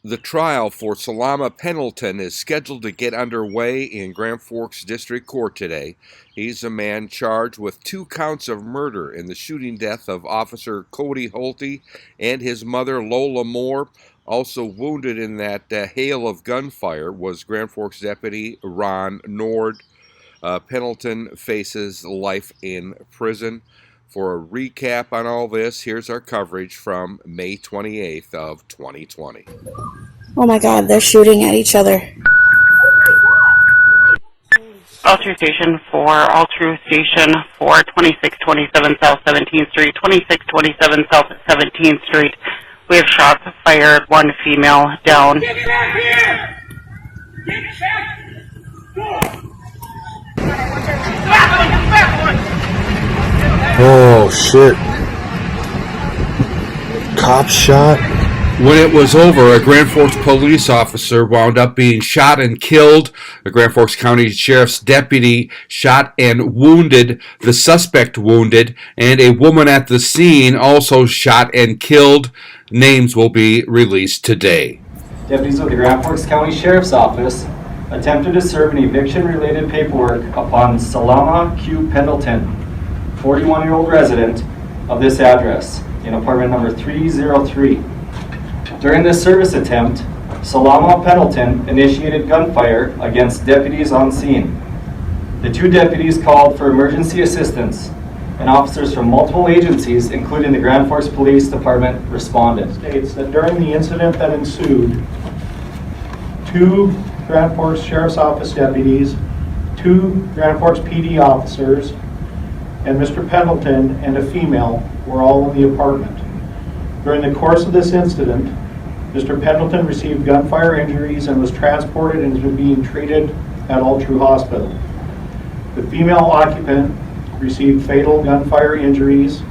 The trial for Salamah Pendleton is scheduled to get underway in Grand Forks District Court today. He's a man charged with 2 counts of murder in the shooting death of Officer Cody Holte and his mother Lola Moore. Also wounded in that hail of gunfire was Grand Forks Deputy Ron Nord. Pendleton faces life in prison. For a recap on all this, here's our coverage from May 28th of 2020. Oh my God, they're shooting at each other. All True Station 4, All True Station 4, 2627 South 17th Street, 2627 South 17th Street. We have shots fired, 1 female down. Get back here! Get back! Oh shit. Cop shot. When it was over, a Grand Forks police officer wound up being shot and killed. The Grand Forks County Sheriff's deputy shot and wounded, the suspect wounded, and a woman at the scene also shot and killed. Names will be released today. Deputies of the Grand Forks County Sheriff's Office attempted to serve an eviction-related paperwork upon Salamah Q. Pendleton, 41-year-old resident of this address in apartment number 303. During this service attempt, Salamah Pendleton initiated gunfire against deputies on scene. The 2 deputies called for emergency assistance, and officers from multiple agencies, including the Grand Forks Police Department, responded. States that during the incident that ensued, 2 Grand Forks Sheriff's Office deputies, 2 Grand Forks PD officers, and Mr. Pendleton and a female were all in the apartment. During the course of this incident, Mr. Pendleton received gunfire injuries and was transported and is being treated at All True Hospital. The female occupant received fatal gunfire injuries.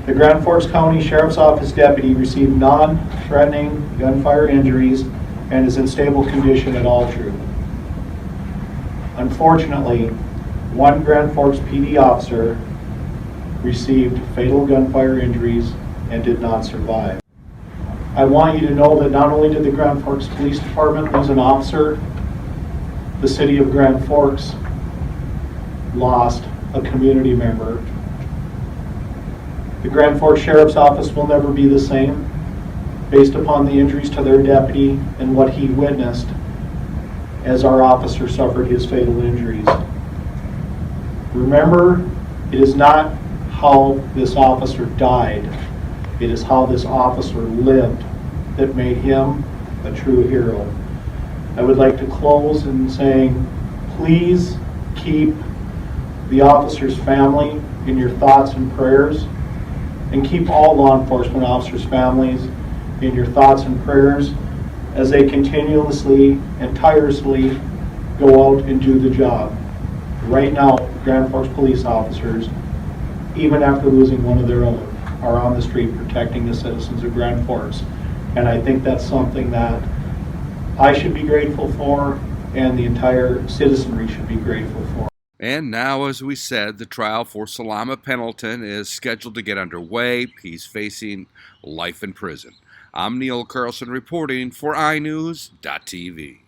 The Grand Forks County Sheriff's Office deputy received non-threatening gunfire injuries and is in stable condition at All True. Unfortunately, 1 Grand Forks PD officer received fatal gunfire injuries and did not survive. I want you to know that not only did the Grand Forks Police Department lose an officer, the city of Grand Forks lost a community member. The Grand Forks Sheriff's Office will never be the same based upon the injuries to their deputy and what he witnessed as our officer suffered his fatal injuries. Remember, it is not how this officer died, it is how this officer lived that made him a true hero. I would like to close in saying, please keep the officer's family in your thoughts and prayers, and keep all law enforcement officers' families in your thoughts and prayers as they continuously and tirelessly go out and do the job. Right now, Grand Forks police officers, even after losing one of their own, are on the street protecting the citizens of Grand Forks. And I think that's something that I should be grateful for, and the entire citizenry should be grateful for. And now, as we said, the trial for Salamah Pendleton is scheduled to get underway. He's facing life in prison. I'm Neil Carlson reporting for iNewZ.TV.